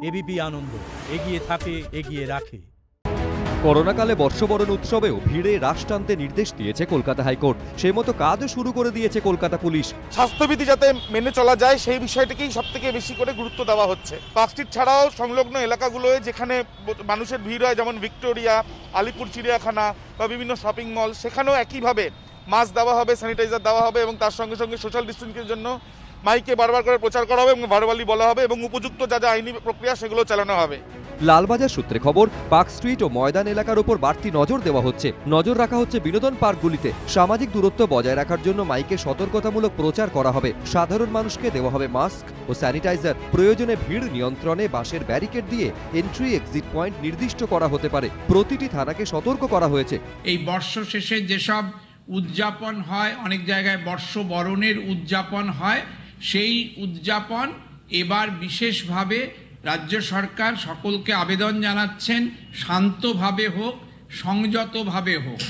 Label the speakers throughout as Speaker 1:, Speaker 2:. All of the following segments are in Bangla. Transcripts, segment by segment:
Speaker 1: এবিপি আনন্দ, এগিয়ে থাকে, এগিয়ে রাখে।
Speaker 2: করোনাকালে বর্ষবরণ উৎসবেও ভিড়ে রাশ টানতে নির্দেশ দিয়েছে কলকাতা হাইকোর্ট। সেই মতো কাজও শুরু করে দিয়েছে কলকাতা পুলিশ।
Speaker 3: স্বাস্থ্যবিধি যাতে মেনে চলা যায় সেই বিষয়টাকেই সব থেকে বেশি করে গুরুত্ব দেওয়া হচ্ছে। পার্ক স্ট্রিট ছাড়াও সংলগ্ন এলাকাগুলোয় যেখানে মানুষের ভিড় হয়, যেমন ভিক্টোরিয়া, আলিপুর চিড়িয়াখানা বা বিভিন্ন শপিং মল, সেখানেও একইভাবে মাস্ক দেওয়া হবে, স্যানিটাইজার দেওয়া হবে এবং তার সঙ্গে সঙ্গে সোশ্যাল ডিস্টেন্সিংয়ের জন্য মাইকে বারবার করে প্রচার করা হবে এবং ভার্বালি বলা হবে এবং উপযুক্ত যা যা আইনি প্রক্রিয়া সেগুলো চালানো হবে।
Speaker 2: লালবাজার সূত্রে খবর, পার্ক স্ট্রিট ও ময়দান এলাকার উপর বাড়তি নজর দেওয়া হচ্ছে। নজর রাখা হচ্ছে বিনোদন পার্কগুলিতে। সামাজিক দূরত্ব বজায় রাখার জন্য মাইকে সতর্কতামূলক প্রচার করা হবে। সাধারণ মানুষকে দেওয়া হবে মাস্ক ও স্যানিটাইজার। প্রয়োজনে ভিড় নিয়ন্ত্রণে বাঁশের ব্যারিকেড দিয়ে এন্ট্রি এক্সিট পয়েন্ট নির্দিষ্ট করা হতে পারে। প্রতিটি থানাকে সতর্ক করা হয়েছে।
Speaker 4: এই বর্ষ শেষে যেসব উদযাপন হয়, অনেক জায়গায় বর্ষবরণের উদযাপন হয়, সেই উদযাপন এবার বিশেষভাবে রাজ্য সরকার সকলকে আবেদন জানাচ্ছেন শান্তভাবে হোক, সংযতভাবে হোক,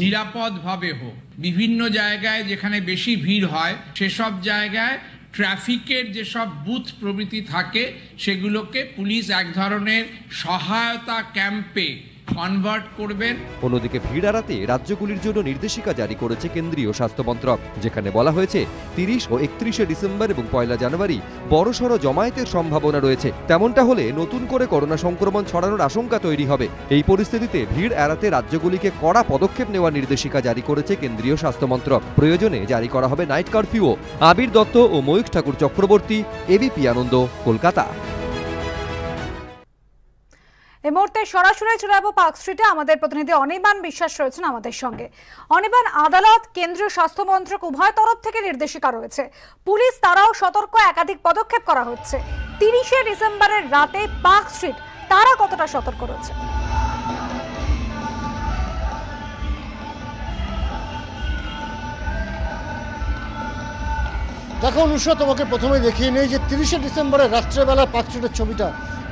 Speaker 4: নিরাপদভাবে হোক। বিভিন্ন জায়গায় যেখানে বেশি ভিড় হয় সেসব জায়গায় ট্রাফিকের যেসব বুথ প্রভৃতি থাকে সেগুলোকে পুলিশ এক ধরনের সহায়তা ক্যাম্পে কনভার্ট করবেন।
Speaker 2: অন্যদিকে ভিড় এড়াতে রাজ্যগুলির জন্য নির্দেশিকা জারি করেছে কেন্দ্রীয় স্বাস্থ্য মন্ত্রক, যেখানে বলা হয়েছে 30 ও 31শে ডিসেম্বর এবং 1 জানুয়ারি বড়সড় জমায়েতের সম্ভাবনা রয়েছে। তেমনটা হলে নতুন করে করোনা সংক্রমণ ছড়ানোর আশঙ্কা তৈরি হবে। এই পরিস্থিতিতে ভিড় এড়াতে রাজ্যগুলিকে কড়া পদক্ষেপ নেওয়ার নির্দেশিকা জারি করেছে কেন্দ্রীয় স্বাস্থ্য মন্ত্রক। প্রয়োজনে জারি করা হবে নাইট কারফিউও। আবির দত্ত ও ময়ূখ ঠাকুর চক্রবর্তী, এবিপি আনন্দ, কলকাতা।
Speaker 5: এই মুহূর্তে সরাসরি চলে যাবো পার্ক স্ট্রিটে। আমাদের প্রতিনিধি অনির্বাণ বিশ্বাস রয়েছেন আমাদের সঙ্গে। অনির্বাণ, আদালত, কেন্দ্রীয় স্বাস্থ্য মন্ত্রক উভয় তরফ থেকে নির্দেশিকা রয়েছে। পুলিশ তারাও সতর্ক, একাধিক পদক্ষেপ করা হচ্ছে। 30শে ডিসেম্বরের রাতে পার্ক স্ট্রিট তারা কতটা সতর্ক রয়েছে?
Speaker 6: দেখো অনুষ্কা, তোমাকে প্রথমে দেখিয়ে নেই যে 30শে ডিসেম্বরের রাত্রেবেলা পার্ক স্ট্রিটের ছবিটা।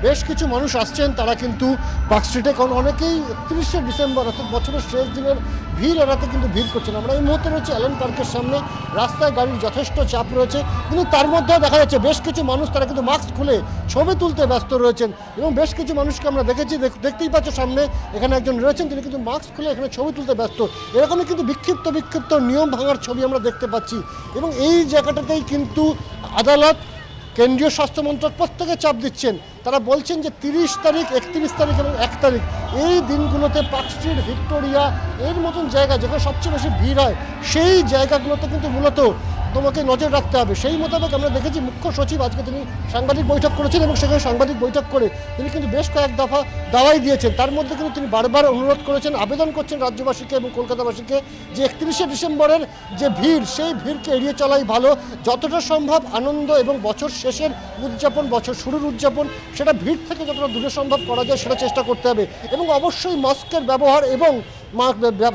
Speaker 6: বেশ কিছু মানুষ আসছেন তারা কিন্তু পার্ক স্ট্রিটে, কারণ অনেকেই 31শে ডিসেম্বর অর্থাৎ বছরের শেষ দিনের ভিড় এড়াতে কিন্তু ভিড় করছেন। আমরা এই মুহূর্তে রয়েছে অ্যালেন পার্কের সামনে। রাস্তায় গাড়ির যথেষ্ট চাপ রয়েছে, কিন্তু তার মধ্যেও দেখা যাচ্ছে বেশ কিছু মানুষ তারা কিন্তু মাস্ক খুলে ছবি তুলতে ব্যস্ত রয়েছেন এবং বেশ কিছু মানুষকে আমরা দেখেছি, দেখতেই পাচ্ছ সামনে এখানে একজন রয়েছেন, তিনি কিন্তু মাস্ক খুলে এখানে ছবি তুলতে ব্যস্ত। এরকমই কিন্তু বিক্ষিপ্ত নিয়ম ভাঙার ছবি আমরা দেখতে পাচ্ছি এবং এই জায়গাটাতেই কিন্তু আদালত, কেন্দ্রীয় স্বাস্থ্য মন্ত্রক প্রত্যেকে চাপ দিচ্ছেন। তারা বলছেন যে 30 তারিখ, 31 তারিখ এবং 1 তারিখ এই দিনগুলোতে পার্ক স্ট্রিট, ভিক্টোরিয়া এর মতন জায়গা যেখানে সবচেয়ে বেশি ভিড় হয় সেই জায়গাগুলোতে কিন্তু মূলত তোমাকে নজর রাখতে হবে। সেই মোতাবেক আমরা দেখেছি মুখ্য সচিব আজকে তিনি সাংবাদিক বৈঠক করেছেন এবং সেখানে সাংবাদিক বৈঠক করে তিনি কিন্তু বেশ কয়েক দফা দাওয়াই দিয়েছেন। তার মধ্যে কিন্তু তিনি বারবার অনুরোধ করেছেন, আবেদন করছেন রাজ্যবাসীকে এবং কলকাতাবাসীকে যে 31শে ডিসেম্বরের যে ভিড়, সেই ভিড়কে এড়িয়ে চলাই ভালো। যতটা সম্ভব আনন্দ এবং বছর শেষের উদযাপন, বছর শুরুর উদযাপন, সেটা ভিড় থেকে যতটা দূরে সম্ভব করা যায় সেটা চেষ্টা করতে হবে এবং অবশ্যই মাস্কের ব্যবহার এবং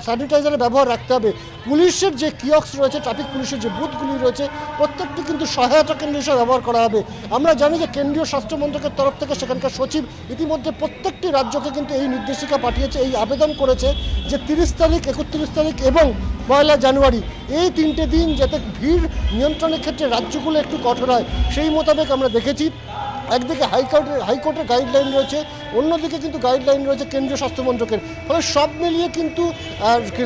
Speaker 6: স্যানিটাইজারের ব্যবহার রাখতে হবে। পুলিশের যে কিয়স্ক রয়েছে, ট্রাফিক পুলিশের যে বুথগুলি রয়েছে, প্রত্যেকটি কিন্তু সহায়তা কেন্দ্র হিসেবে ব্যবহার করা হবে। আমরা জানি যে কেন্দ্রীয় স্বাস্থ্য মন্ত্রকের তরফ থেকে সেখানকার সচিব ইতিমধ্যে প্রত্যেকটি রাজ্যকে কিন্তু এই নির্দেশিকা পাঠিয়েছে, এই আবেদন করেছে যে 30 তারিখ, 31 তারিখ এবং 1 জানুয়ারি এই 3টে দিন যাতে ভিড় নিয়ন্ত্রণের ক্ষেত্রে রাজ্যগুলো একটু কঠোর হয়। সেই মোতাবেক আমরা দেখেছি একদিকে হাইকোর্টের গাইডলাইন রয়েছে, অন্যদিকে কিন্তু গাইডলাইন রয়েছে কেন্দ্রীয় স্বাস্থ্য মন্ত্রকের। ফলে সব মিলিয়ে কিন্তু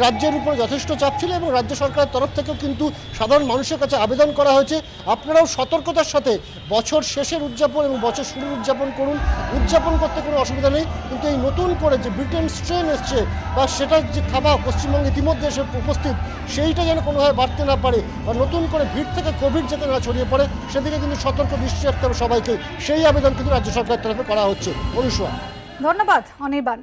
Speaker 6: রাজ্যের উপরে যথেষ্ট চাপ ছিল এবং রাজ্য সরকারের তরফ থেকেও কিন্তু সাধারণ মানুষের কাছে আবেদন করা হয়েছে, আপনারাও সতর্কতার সাথে বছর শেষের উদযাপন এবং বছর শুরুর উদযাপন করুন। উদযাপন করতে কোনো অসুবিধা নেই, কিন্তু এই নতুন করে যে ব্রিটেন স্ট্রেন এসছে বা সেটার যে থাবা পশ্চিমবঙ্গে ইতিমধ্যে এসে উপস্থিত, সেইটা যেন কোনোভাবে বাড়তে না পারে বা নতুন করে ভিড় থেকে কোভিড যাতে না ছড়িয়ে পড়ে সেদিকে কিন্তু সতর্ক দৃষ্টি রাখতে হবে সবাইকে। সেই আবেদন কিন্তু রাজ্য সরকারের তরফে করা হচ্ছে। অনুষ্কা,
Speaker 5: ধন্যবাদ অনির্বাণ।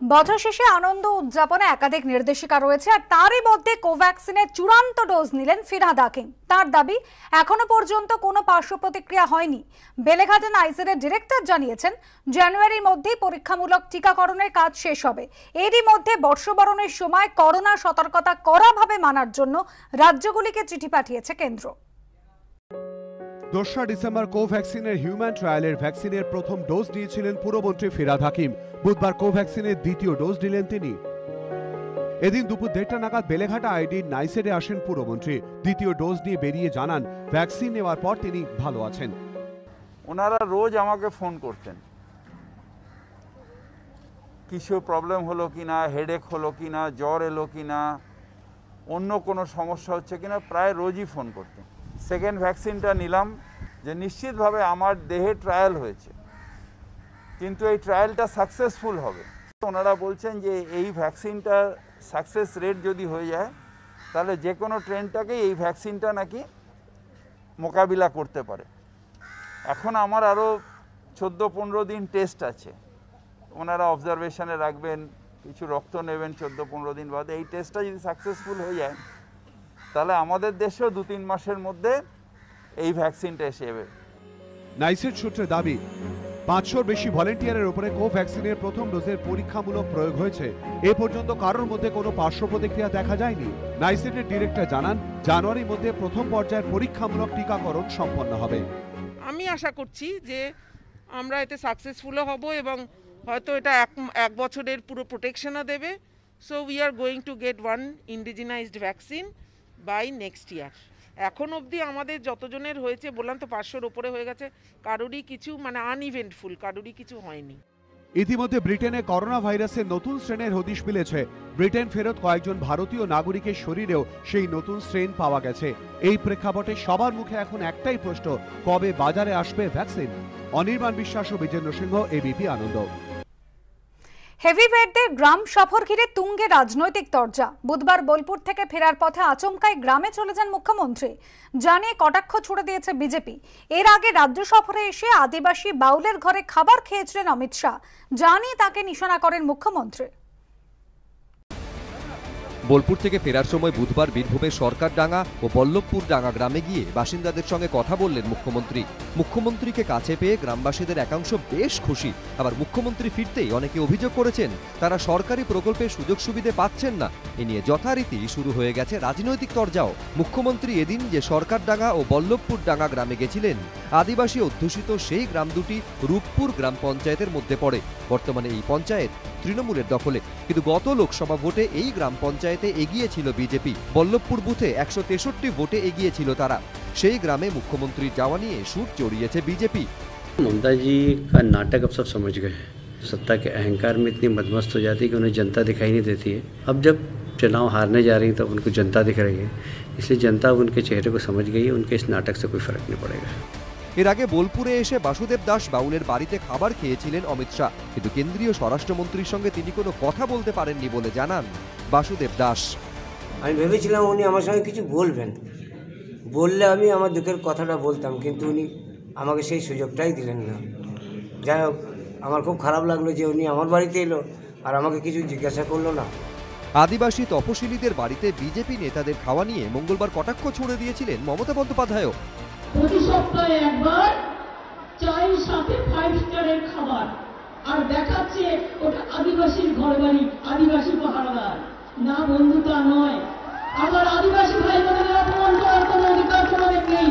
Speaker 5: বছর শেষে আনন্দ উদযাপনে একাধিক নির্দেশিকা রয়েছে, আর তারই মধ্যে কোভ্যাক্সিনের চূড়ান্ত ডোজ নিলেন ফিরহাদ হাকিম। তার দাবি, এখনো পর্যন্ত কোনো পার্শ্ব প্রতিক্রিয়া হয়নি। বেলেঘাটা নাইসের ডিরেক্টর জানিয়েছেন জানুয়ারির মধ্যেই পরীক্ষামূলক টিকাকরণের কাজ শেষ হবে। এরই মধ্যে বর্ষবরণের সময় করোনা সতর্কতা কড়াভাবে মানার জন্য রাজ্যগুলিকে চিঠি পাঠিয়েছে কেন্দ্র।
Speaker 7: 2 ডিসেম্বর কোভ্যাক্সিনের হিউম্যান ট্রায়ালের ভ্যাকসিনের প্রথম ডোজ নিয়েছিলেন পুরমন্ত্রী ফিরহাদ হাকিম। বুধবার কোভ্যাক্সিনের দ্বিতীয় ডোজ নিলেন তিনি। এদিন দুপুর 1:30 নাগাদ বেলেঘাটা আইডির নাইসেডে আসেন পুরমন্ত্রী। দ্বিতীয় ডোজ নিয়ে বেরিয়ে জানান ভ্যাকসিন নেওয়ার পর তিনি ভালো আছেন।
Speaker 8: ওনারা রোজ আমাকে ফোন করতেন, কিছু প্রবলেম হলো কি না, হেডেক হলো কি না, জ্বর এলো কি না, অন্য কোনো সমস্যা হচ্ছে কি না, প্রায় রোজই ফোন করতেন। সেকেন্ড ভ্যাকসিনটা নিলাম, যে নিশ্চিতভাবে আমার দেহে ট্রায়াল হয়েছে, কিন্তু এই ট্রায়ালটা সাকসেসফুল হবে। ওনারা বলছেন যে এই ভ্যাকসিনটা সাকসেস রেট যদি হয়ে যায়, তাহলে যে কোনো ট্রেনটাকেই এই ভ্যাকসিনটা নাকি মোকাবিলা করতে পারে। এখন আমার আরও 14-15 দিন টেস্ট আছে, ওনারা অবজারভেশনে রাখবেন, কিছু রক্ত নেবেন 14-15 দিন বাদে। এই টেস্টটা যদি সাকসেসফুল হয়ে যায়, তাহলে আমাদের দেশেও 2-3 মাসের মধ্যে এই ভ্যাকসিনটা এসে যাবে।
Speaker 7: নাইসের সূত্রে দাবি 500-র বেশি ভলেন্টিয়ারের উপরে কোভ্যাক্সিনের প্রথম ডোজের পরীক্ষামূলক প্রয়োগ হয়েছে। এ পর্যন্ত কারোর মধ্যে কোনো পার্শ্ব প্রতিক্রিয়া দেখা যায়নি। নাইসেটের ডিরেক্টর জানান, জানুয়ারির মধ্যে প্রথম পর্যায়ের পরীক্ষামূলক টিকাকরণ সম্পন্ন হবে।
Speaker 9: আমি আশা করছি যে আমরা এতে সাকসেসফুলও হব এবং হয়তো এটা এক বছরের পুরো প্রোটেকশনও দেবে। So we are going to get one indigenised vaccine by next year. এখন অবধি আমাদের যতজনের হয়েছে, বললাম তো 500-র উপরে হয়ে গেছে, কারোরই কিছু আনইভেন্টফুল, কারোরই কিছু হয়নি।
Speaker 7: ইতিমধ্যে ব্রিটেনে করোনা ভাইরাসের নতুন স্ট্রেনের হদিশ মিলেছে। ব্রিটেন ফেরত কয়েকজন ভারতীয় নাগরিকের শরীরেও সেই নতুন স্ট্রেন পাওয়া গেছে। এই প্রেক্ষাপটে সবার মুখে এখন একটাই প্রশ্ন, কবে বাজারে আসবে ভ্যাকসিন? অনির্বাণ বিশ্বাস ও বিজেন্দ্র সিংহ, এবিপি আনন্দ।
Speaker 5: হেভিওয়েটদের গ্রাম সফর ঘিরে তুঙ্গে রাজনৈতিক তরজা। বুধবার বোলপুর থেকে ফেরার পথে আচমকাই গ্রামে চলে যান মুখ্যমন্ত্রী, জানিয়ে কটাক্ষ ছুড়ে দিয়েছে বিজেপি। এর আগে রাজ্য সফরে এসে আদিবাসী বাউলের ঘরে খাবার খেয়েছিলেন অমিত শাহ, জানিয়ে তাকে নিশানা করেন মুখ্যমন্ত্রী।
Speaker 2: বোলপুর থেকে ফেরার সময় বুধবার বীরভূমের সরকারডাঙ্গা ও বল্লভপুর ডাঙ্গা গ্রামে গিয়ে বাসিন্দাদের সঙ্গে কথা বললেন মুখ্যমন্ত্রী। মুখ্যমন্ত্রীকে কাছে পেয়ে গ্রামবাসীদের একাংশ বেশ খুশি। আবার মুখ্যমন্ত্রী ফিরতেই অনেকে অভিযোগ করেছেন তারা সরকারি প্রকল্পের সুযোগ সুবিধে পাচ্ছেন না। এ নিয়ে যথারীতি শুরু হয়ে গেছে রাজনৈতিক তরজাও। মুখ্যমন্ত্রী এদিন যে সরকারডাঙ্গা ও বল্লভপুর ডাঙ্গা গ্রামে গেছিলেন, আদিবাসী অধ্যুষিত সেই গ্রাম দুটি রূপপুর গ্রাম পঞ্চায়েতের মধ্যে পড়ে। বর্তমানে এই পঞ্চায়েত তৃণমূলের দখলে, কিন্তু গত লোকসভা ভোটে এই গ্রাম পঞ্চায়েতে এগিয়ে ছিল বিজেপি। বল্লভপুর বুথে 163 ভোটে এগিয়ে ছিল তারা। সেই গ্রামে মুখ্যমন্ত্রীর যাওয়া নিয়ে সুর চড়িয়েছে বিজেপি।
Speaker 10: ममता जी का नाटक अब सब समझ गए हैं। सत्ता के अहंकार में इतनी मदमस्त हो जाती है कि उन्हें जनता दिखाई नहीं देती है। अब जब चुनाव हारने जा रही है तब उनको जनता दिख रही है, इसलिए जनता उनके चेहरे को समझ गई है। उनके इस नाटक से कोई फर्क नहीं पड़ेगा।
Speaker 2: এর আগে বোলপুরে এসে বাসুদেব দাস বাউলের বাড়িতে খাবার খেয়েছিলেন অমিত শাহ, কিন্তু কেন্দ্রীয় স্বরাষ্ট্রমন্ত্রীর সঙ্গে তিনি কোনো কথা বলতে পারেননি বলে জানান বাসুদেব দাস।
Speaker 11: আমি ভেবেছিলাম উনি আমার সঙ্গে কিছু বলবেন, বললে আমি আমার দুঃখের কথাটা বলতাম, কিন্তু উনি আমাকে সেই সুযোগটাই দিলেন না। যাই হোক, আমার খুব খারাপ লাগলো যে উনি আমার বাড়িতে এলো আর আমাকে কিছু জিজ্ঞাসা করলো না।
Speaker 2: আদিবাসী তপশিলীদের বাড়িতে বিজেপি নেতাদের খাওয়া নিয়ে মঙ্গলবার কটাক্ষ ছুড়ে দিয়েছিলেন মমতা বন্দ্যোপাধ্যায়ও।
Speaker 12: প্রতি সপ্তাহে একবার চায়ের সাথে 5 স্টারের খাবার, আর দেখাচ্ছে ওটা আদিবাসীর ঘর বাড়ি, আদিবাসী পাহাড়দার না, বন্ধুতা নয়। আবার আদিবাসী ভাই বোনেদের অপমান করার কোনো অধিকার তোমাদের নেই।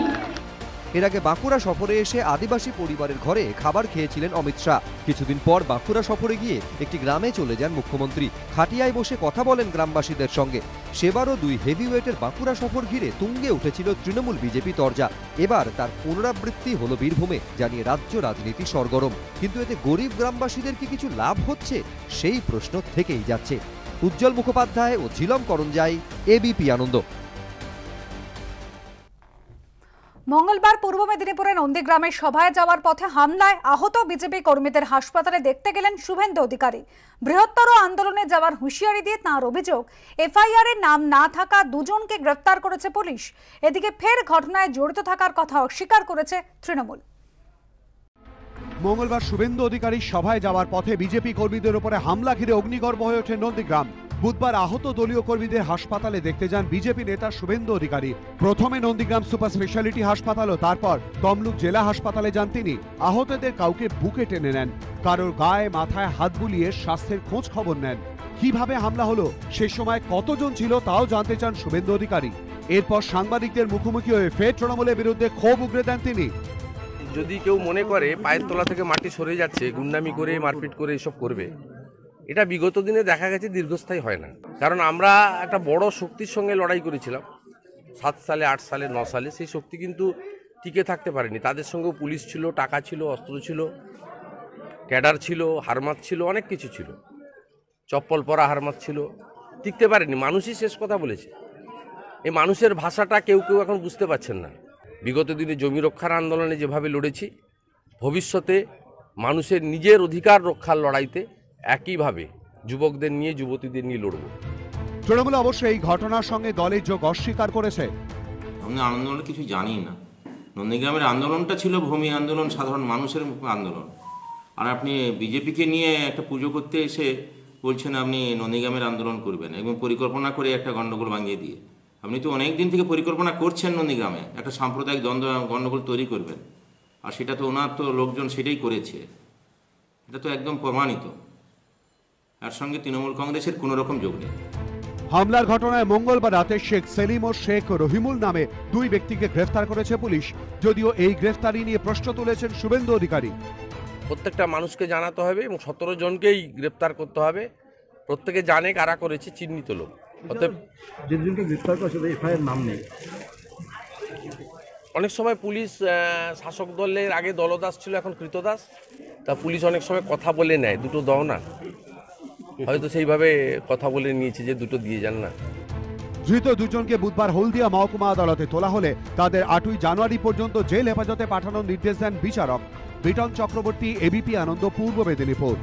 Speaker 2: এর আগে বাঁকুড়া সফরে এসে আদিবাসী পরিবারের ঘরে খাবার খেয়েছিলেন অমিত শাহ। কিছুদিন পর বাঁকুড়া সফরে গিয়ে একটি গ্রামে চলে যান মুখ্যমন্ত্রী। খাটিয়ায় বসে কথা বলেন গ্রামবাসীদের সঙ্গে। সেবারও 2 হেভিওয়েটের বাঁকুড়া সফর ঘিরে তুঙ্গে উঠেছিল তৃণমূল বিজেপি তরজা। এবার তার পুনরাবৃত্তি হলো বীরভূমে, জানিয়ে রাজ্য রাজনীতি সরগরম। কিন্তু এতে গরিব গ্রামবাসীদের কি কিছু লাভ হচ্ছে, সেই প্রশ্ন থেকেই যাচ্ছে। উজ্জ্বল মুখোপাধ্যায় ও ঝিলম করঞ্জাই, এবিপি আনন্দ।
Speaker 5: মঙ্গলবার পূর্ব মেদিনীপুরের নন্দীগ্রামের সভায় যাওয়ার পথে হামলায় আহত বিজেপি কর্মীদের হাসপাতালে দেখতে গেলেন শুভেন্দু অধিকারী। বৃহত্তর আন্দোলনে যাওয়ার হুঁশিয়ারি দিয়ে তাঁর অভিযোগ, এফআইআর এর নাম না থাকা 2 জনকে গ্রেফতার করেছে পুলিশ। এদিকে ফের ঘটনায় জড়িত থাকার কথা অস্বীকার করেছে তৃণমূল।
Speaker 7: মঙ্গলবার শুভেন্দু অধিকারীর সভায় যাওয়ার পথে বিজেপি কর্মীদের উপরে হামলা ঘিরে অগ্নিগর্ভ হয়ে ওঠে নন্দীগ্রাম। বুধবার আহত দলীয় কর্মীদের হাসপাতালে দেখতে যান বিজেপি নেতা শুভেন্দু অধিকারী। প্রথমে নন্দীগ্রাম সুপার স্পেশালিটি হাসপাতাল ও তারপর তমলুক জেলা হাসপাতালে যান তিনি। আহতদের কাউকে বুকে টেনে নেন, কারোর গায়ে মাথায় হাত বুলিয়ে স্বাস্থ্যের খোঁজ খবর নেন। কিভাবে হামলা হলো, সে সময় কতজন ছিল তাও জানতে চান শুভেন্দু অধিকারী। এরপর সাংবাদিকদের মুখোমুখি হয়ে ফের তৃণমূলের বিরুদ্ধে ক্ষোভ উগরে দেন তিনি।
Speaker 13: যদি কেউ মনে করে পায়ের তলা থেকে মাটি সরে যাচ্ছে, গুন্ডামি করে মারপিট করে এসব করবে, এটা বিগত দিনে দেখা গেছে দীর্ঘস্থায়ী হয় না। কারণ আমরা একটা বড় শক্তির সঙ্গে লড়াই করেছিলাম 7 সালে, 8 সালে, 9 সালে। সেই শক্তি কিন্তু টিকে থাকতে পারেনি। তাদের সঙ্গেও পুলিশ ছিল, টাকা ছিল, অস্ত্র ছিল, ক্যাডার ছিল, হারমাত ছিল, অনেক কিছু ছিল, চপ্পল পরা হারমাত ছিল, টিকতে পারেনি। মানুষই শেষ কথা বলেছে। এই মানুষের ভাষাটা কেউ কেউ এখন বুঝতে পারছেন না। বিগত দিনে জমি রক্ষার আন্দোলনে যেভাবে লড়েছি, ভবিষ্যতে মানুষের নিজের অধিকার রক্ষার লড়াইতে একইভাবে যুবকদের নিয়ে, যুবতীদের নিয়ে লড়ব।
Speaker 7: তৃণমূল অবশ্য এই ঘটনার সঙ্গে দলের যোগ অস্বীকার করেছে।
Speaker 14: আমরা আন্দোলনের কিছু জানি না। নন্দীগ্রামের আন্দোলনটা ছিল ভূমি আন্দোলন, সাধারণ মানুষের আন্দোলন। আর আপনি বিজেপিকে নিয়ে একটা পুজো করতে এসে বলছেন আপনি নন্দীগ্রামের আন্দোলন করবেন এবং পরিকল্পনা করে একটা গণ্ডগোল ভাঙিয়ে দিয়ে। আপনি তো অনেক দিন থেকে পরিকল্পনা করছেন নন্দীগ্রামে একটা সাম্প্রদায়িক দ্বন্দ্ব গণ্ডগোল তৈরি করবেন, আর সেটা তো ওনার তো লোকজন সেটাই করেছে, এটা তো একদম প্রমাণিত। এর সঙ্গে তৃণমূল কংগ্রেসের কোনো রকম যোগ নেই।
Speaker 7: হামলার ঘটনায় মঙ্গলবার রাতে শেখ সেলিম ও শেখ রহিমুল নামে দুই ব্যক্তিকে গ্রেফতার করেছে পুলিশ, যদিও এই গ্রেফতারি নিয়ে প্রশ্ন তুলেছেন শুভেন্দু অধিকারী।
Speaker 13: প্রত্যেকটা মানুষকে জানাতে হবে এবং 17 জনকেই গ্রেপ্তার করতে হবে। প্রত্যেকে জানে কারা করেছে, চিহ্নিত লোক। অতএব
Speaker 15: যেদিনকে গ্রেপ্তার করেছে এফআইআর নাম নেই।
Speaker 13: অনেক সময় পুলিশ শাসক দলের আগে দলদাস ছিল, এখন কৃতদাস। তা পুলিশ অনেক সময় কথা বলে নেয়, দুটো দাও না, হয়তো সেইভাবে কথা বলে নিয়েছে যে দুটো দিয়ে যান না।
Speaker 7: ধৃত দুজনকে বুধবার হলদিয়া মহকুমা আদালতে তোলা হলে তাদের 8ই জানুয়ারি পর্যন্ত জেল হেফাজতে পাঠানোর নির্দেশ দেন বিচারক বিটন চক্রবর্তী, এবিপি আনন্দ, পূর্ব মেদিনীপুর।